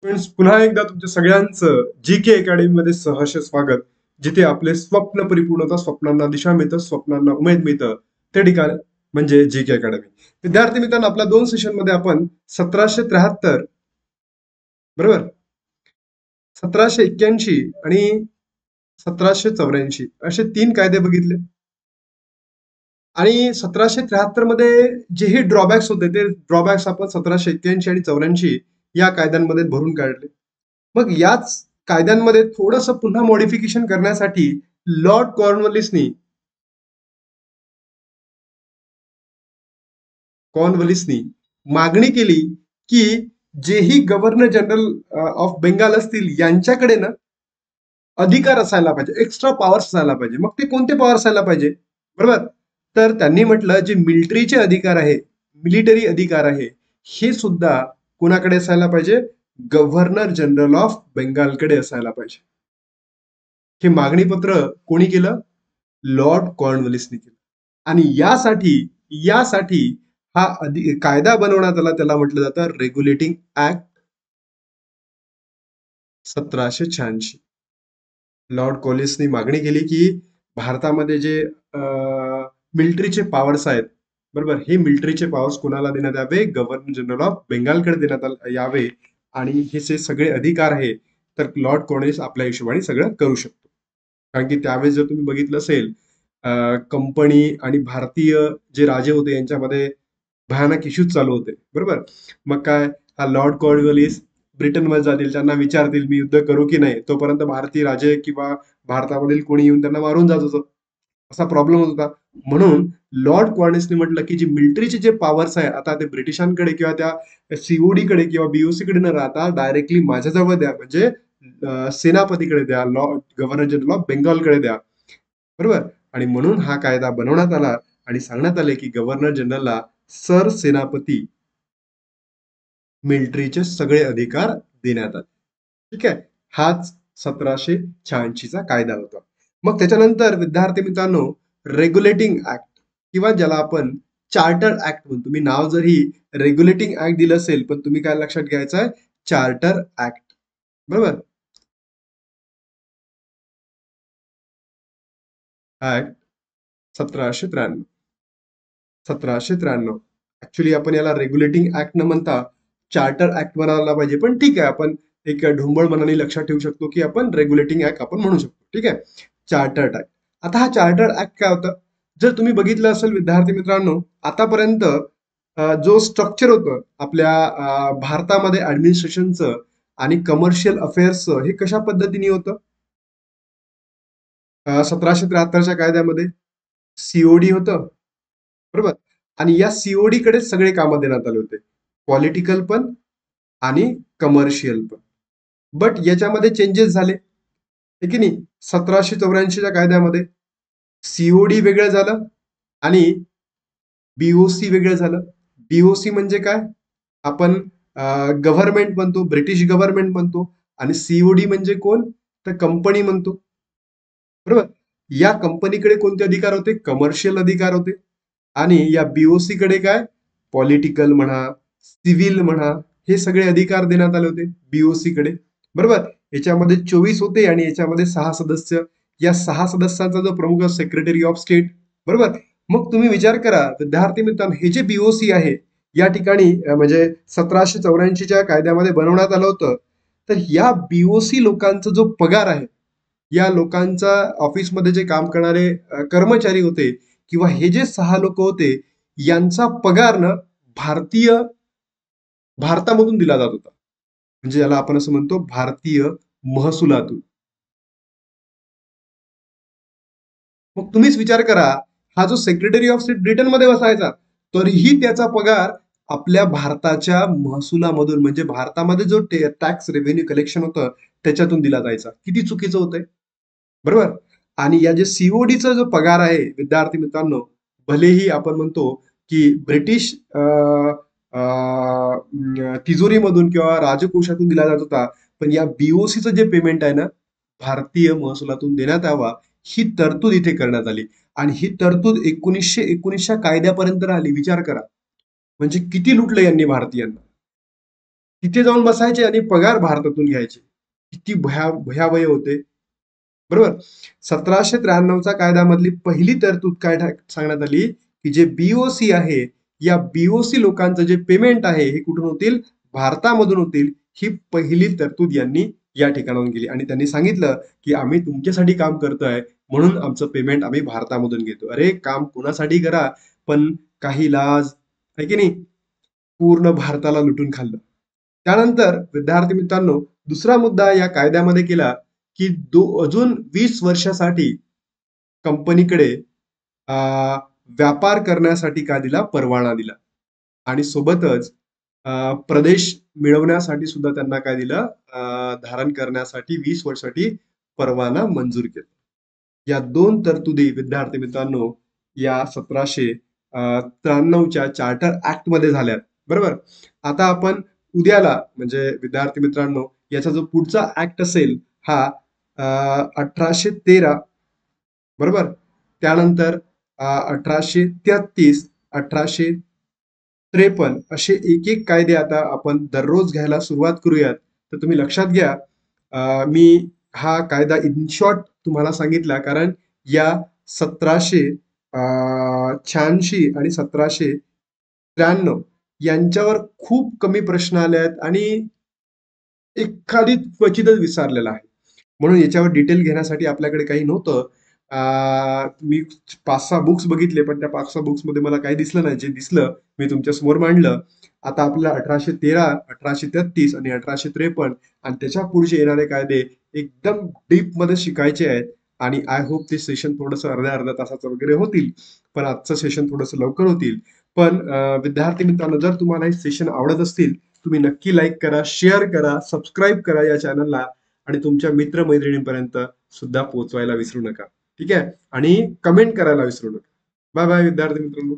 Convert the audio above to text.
Friends, पुन्हा एकदा तुमच्या सगळ्यांचं जी के अकॅडमी मध्ये सहर्ष स्वागत. जिथे आपले स्वप्न परिपूर्ण होतात, स्वप्नांना दिशा मिळतं, स्वप्नांना उमेद मिळतं, ते ठिकाण म्हणजे जी के अकॅडमी. विद्यार्थी मित्रांनो, आपल्या 2 सेशन मध्ये आपण 1773, बरोबर, 1781 आणि 1784 असे 3 कायदे बघितले. आणि 1773 मध्ये जेही ड्रॉबॅक्स होते ते ड्रॉबॅक्स आपण 1781 आणि 84 या कायद्यांमध्ये भरून काढले. मग याच कायद्यांमध्ये थोडंसं पुन्हा मॉडिफिकेशन करण्यासाठी लॉर्ड कॉर्नवलिसनी मागणी केली की जेही गव्हर्नर जनरल ऑफ बेंगाल असतील यांच्याकडे ना अधिकार असायला पाहिजे, एक्स्ट्रा पॉवर्स असायला पाहिजे. मग ते कोणते पॉवर असायला पाहिजे, बरोबर? तर त्यांनी म्हटलं जे मिलिटरीचे अधिकार आहे, मिलिटरी अधिकार आहे, हे सुद्धा कोणाकडे असायला पाहिजे? गव्हर्नर जनरल ऑफ बेंगालकडे असायला पाहिजे. हे मागणी पत्र कोणी केलं? लॉर्ड कॉर्नवलिसने केलं. आणि यासाठी यासाठी हा कायदा बनवण्यात आला, त्याला म्हटलं जातं रेग्युलेटिंग ऍक्ट 1786. लॉर्ड कॉलिन्सनी मागणी केली की भारतामध्ये जे मिलिटरीचे पॉवर्स आहेत, बरोबर, हे मिलिटरीचे पॉवर्स कोणाला देण्यात यावे? गव्हर्नर जनरल ऑफ बेंगालकडे देण्यात यावे. आणि हे जे सगळे अधिकार आहे तर लॉर्ड कॉर्नवलिस आपल्या हिशोबाने सगळं करू शकतो. कारण की त्यावेळेस जर तुम्ही बघितलं असेल, कंपनी आणि भारतीय जे राजे होते यांच्यामध्ये भयानक इश्यूज चालू होते, बरोबर. मग काय, हा लॉर्ड कॉर्नवलिस ब्रिटनमध्ये जातील, त्यांना विचारतील मी युद्ध करू की नाही, तोपर्यंत भारतीय राजे किंवा भारतामधील कोणी येऊन त्यांना मारून जात होतं. असा प्रॉब्लेम होत होता. म्हणून लॉर्ड कॉर्नवलिसने म्हटलं की जे मिलिटरीचे जे पॉवर्स आहे आता ते ब्रिटिशांकडे किंवा त्या सीओडी कडे किंवा बीओसी कडे न राहता डायरेक्टली माझ्याजवळ द्या, म्हणजे सेनापतीकडे द्या, गव्हर्नर जनरल ऑफ बेंगॉलकडे द्या, बरोबर. आणि म्हणून हा कायदा बनवण्यात आला आणि सांगण्यात आले की गव्हर्नर जनरलला सर सेनापती मिलिटरीचे सगळे अधिकार देण्यात आले. ठीक आहे, हाच 1786 कायदा होता. मग त्याच्यानंतर विद्यार्थी मित्रांनो, रेग्युलेटिंग ऍक्ट किंवा ज्याला आपण चार्टर ऍक्ट म्हणतो. मी नाव जरी रेग्युलेटिंग ऍक्ट दिलं असेल, पण तुम्ही काय लक्षात घ्यायचं आहे? चार्टर ऍक्ट, बरोबर. ऍक्ट 1793. 1793. ऍक्च्युली आपण याला रेग्युलेटिंग ऍक्ट न म्हणता चार्टर ऍक्ट म्हणायला पाहिजे, पण ठीक आहे, आपण एक ढोंबळ मनाने लक्षात ठेवू शकतो की आपण रेग्युलेटिंग ऍक्ट आपण म्हणू शकतो. ठीक आहे, चार्टर्ड ऍक्ट. आता हा चार्टर्ड ऍक्ट काय होतं? जर तुम्ही बघितलं असेल विद्यार्थी मित्रांनो, आतापर्यंत जो स्ट्रक्चर होतं आपल्या भारतामध्ये ऍडमिनिस्ट्रेशनचं आणि कमर्शियल अफेअर्सचं, हे कशा पद्धतीने होतं? 1773च्या कायद्यामध्ये सीओडी होतं, बरोबर. आणि या सीओडी कडे सगळे कामं देण्यात आले होते, पॉलिटिकल पण आणि कमर्शियल पण. बट याच्यामध्ये चेंजेस झाले, हे की नाही? 1784च्या कायद्यामध्ये सीओडी वेगळं झालं आणि बीओसी वेगळं झालं. बीओसी म्हणजे काय? आपण गव्हर्नमेंट म्हणतो, ब्रिटिश गव्हर्नमेंट म्हणतो. आणि सीओडी म्हणजे कोण? तर कंपनी म्हणतो, बरोबर. या कंपनीकडे कोणते अधिकार होते? कमर्शियल अधिकार होते. आणि या बीओसी कडे काय? पॉलिटिकल म्हणा, सिव्हिल म्हणा, हे सगळे अधिकार देण्यात आले होते बीओसी कडे, बरोबर. याच्यामध्ये 24 होते आणि याच्यामध्ये 6 सदस्य. या 6 सदस्यांचा जो प्रमुख सेक्रेटरी ऑफ स्टेट, बरोबर. मग तुम्ही विचार करा विद्यार्थी मित्रांनो, हे जे बीओसी आहे या ठिकाणी म्हणजे 1784च्या कायद्यामध्ये बनवण्यात आलं होतं. तर या बीओसी लोकांचा जो पगार आहे, या लोकांचा ऑफिसमध्ये जे काम करणारे कर्मचारी होते किंवा हे जे 6 लोक होते, यांचा पगार ना भारतामधून दिला जात होता. म्हणजे याला आपण असं म्हणतो भारतीय महसुलातून. मग तुम्हीच विचार करा, हा जो सेक्रेटरी ऑफ स्टेट ब्रिटनमध्ये बसायचा, तरीही त्याचा पगार आपल्या भारताच्या महसुलामधून, म्हणजे भारतामध्ये जो टॅक्स रेव्हेन्यू कलेक्शन होतं त्याच्यातून दिला जायचा. किती चुकीचं होतंय, बरोबर. आणि या जे सीओडीचा जो पगार आहे विद्यार्थी मित्रांनो, भलेही आपण म्हणतो की ब्रिटिश तिजोरीमधून किंवा राजकोषातून दिला जात होता, पण या बीओसीचं जे पेमेंट आहे ना, भारतीय महसुलातून देण्यात यावा, ही तरतूद इथे करण्यात आली. आणि ही तरतूद 1919च्या कायद्यापर्यंत राहिली. विचार करा, म्हणजे किती लुटलं यांनी भारतीयांना. तिथे जाऊन बसायचे आणि पगार भारतातून घ्यायचे. किती भयावह होते. बरोबर. 1793चा कायद्यामधली पहिली तरतूद काय सांगण्यात आली, की जे बीओसी आहे, या बीओसी लोकांचं जे पेमेंट आहे हे कुठून होतील, भारतामधून होतील. ही पहिली तरतूद यांनी या ठिकाणाहून केली आणि त्यांनी सांगितलं, की आम्ही तुमच्यासाठी काम करतोय म्हणून आमचं पेमेंट आम्ही भारतामधून घेतो. अरे काम कुणासाठी करा, पण काही लाज आहे की नाही, पूर्ण भारताला लुटून खाल्लं. त्यानंतर विद्यार्थी मित्रांनो, दुसरा मुद्दा या कायद्यामध्ये केला, की अजून 20 वर्षासाठी कंपनीकडे व्यापार करण्यासाठी काय दिला, परवाना दिला. आणि सोबतच प्रदेश मिळवण्यासाठी सुद्धा त्यांना काय दिलं, धारण करण्यासाठी 20 वर्षासाठी परवाना मंजूर केला. या 2 तरतुदी विद्यार्थी मित्रांनो या 1793च्या चार्टर ऍक्ट मध्ये झाल्यात. बरोबर. आता आपण उद्याला म्हणजे विद्यार्थी मित्रांनो याचा जो पुढचा ऍक्ट असेल हा 1813, बरोबर. त्यानंतर 1833, 1853 असे एक एक कायदे आता आपण दररोज घ्यायला सुरुवात करूयात. तर तुम्ही लक्षात घ्या, मी हा कायदा इन शॉर्ट तुम्हाला सांगितला कारण या 1786 आणि 1793 यांच्यावर खूप कमी प्रश्न आले आहेत आणि एखादी क्वचितच विसरलेला आहे. म्हणून याच्यावर डिटेल घेण्यासाठी आपल्याकडे काही नव्हतं. मी 5-6 बुक्स बघितले, पण त्या 5-6 बुक्स मध्ये मला काही दिसलं नाही. जे दिसलं मी तुमच्या समोर मांडलं. आता आपल्याला 1813, 1833 आणि 1853 आणि त्याच्या पुढचे येणारे कायदे एकदम डीप मध्ये शिकायचे आहेत. आणि आय होप ते सेशन थोडंसं अर्ध्या तासाचं वगैरे होतील. पण आजचं सेशन थोडंसं लवकर होतील. पण विद्यार्थी मित्रांनो, जर तुम्हाला हे सेशन आवडत असतील, तुम्ही नक्की लाईक करा, शेअर करा, सबस्क्राईब करा या चॅनलला आणि तुमच्या मित्रमैत्रिणींपर्यंत सुद्धा पोहोचवायला विसरू नका. ठीक आहे. आणि कमेंट करायला विसरू नका. बाय बाय विद्यार्थी मित्रांनो.